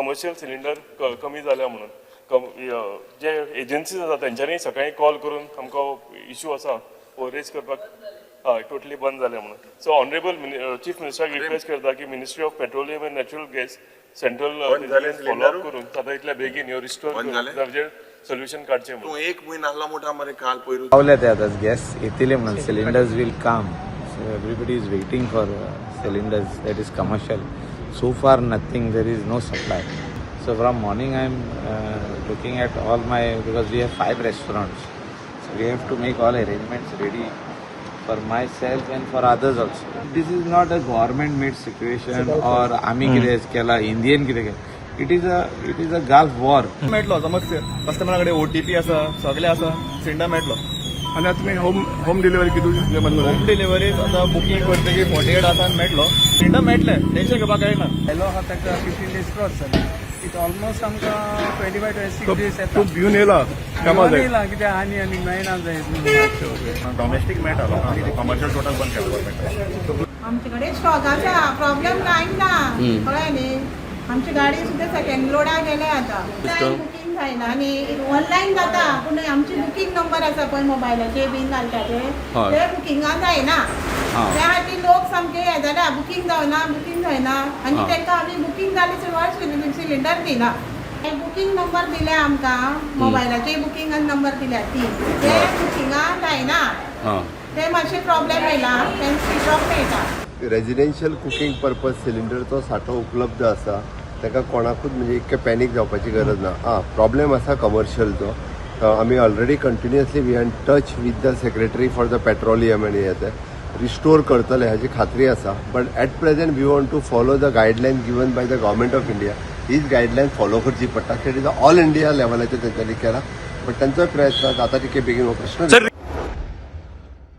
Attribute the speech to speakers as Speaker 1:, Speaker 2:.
Speaker 1: Commercial cylinder कमी जाल्या म्हणून जे एजन्सीज आसा तेंच्यांनी सकाळी कॉल करून आमकां इशू आसा वो रेज करपाक हय टोटली बंद जाल्या म्हणून. सो ऑनरेबल चीफ मिनिस्टराक रिक्वेस्ट करता की ministry of petroleum end natural gas central follow up करून आता इतल्या बेगीन ह्यो रिस्टोर करून सोल्युशन काडचें म्हणून.
Speaker 2: तू एक म्हयनो आहलो मोठा मरे काल पयरू
Speaker 3: पावले ते आतां गॅस येतले म्हणून cylinders will come. So everybody is waiting for cylinders that is commercial. So far nothing, there is no supply. So from morning I am looking at all my, because we have 5 restaurants. So we have to make all arrangements ready for myself and for others also. This is not a government made situation or आम्ही कितें केला Indian कितें केला. It is a Gulf war.
Speaker 4: मेळटलो समज कस्टमराकडे OTP आसा सगळे आसा सिलिंडर मेळटलो.
Speaker 5: आणि आता तुम्ही होम डिलिव्हरी किती
Speaker 4: होम डिलिव्हरी आता बुकींग करतकी 48 आसान मेळटलो सिलिंडर मेळटले टेन्शन घेवपाक कळना.
Speaker 6: हॅलो हा ताका 15 days क्रॉस जाले. इट ऑलमोस्ट आमकां 25-26 days येता.
Speaker 5: तू भिवन येला कामाक जाय
Speaker 6: येयला कित्याक आनी मेळना जाय
Speaker 5: डॉमेस्टीक मेळटालो आनी कमर्शियल टोटल बंद केलो.
Speaker 7: आमचे कडेन स्टॉकाचा प्रॉब्लेम कांय ना कळ्ळें न्ही. आमची गाडी सुद्दां सेकंड लोडा गेले आतां बुकींग जायना आनी ऑनलायन जाता पूण आमची बुकींग नंबर आसा पळय मोबायलाचेर बीन घालता ते बुकिंगां जायना. त्या खातीर लोक सामके हे जाल्या बुकींग जायना आनी तांकां आमी बुकींग जाली सुरवात सिलिंडर दिना. बुकींग नंबर दिले आमकां मोबायलाचेर बुकींग नंबर दिल्या ती ते बुकिंगां जायना. ते मातशे प्रॉब्लेम येयला तें स्विच ऑफ मेळटा.
Speaker 8: रेजिडेन्शियल कुकिंग पर्पज सिलिंडरचो सांठो उपलब्ध आसा ताका कोणाकूच म्हणजे इतकें पॅनीक जावपाची गरज ना. प्रॉब्लेम आसा कमर्शियलचो. आमी already continuously we are touch with the secretary for the petroleum आनी हे रिस्टोर करतले हाची खात्री आसा. But at present we want to follow the guideline given by the government of India. हीच गायडलायन फॉलो करची पडटा. इट इज ऑल इंडिया लेवलाचेर तेंच्यांनी केला बट तांचोय प्रयत्न जाता तितके बेगीन हो प्रश्न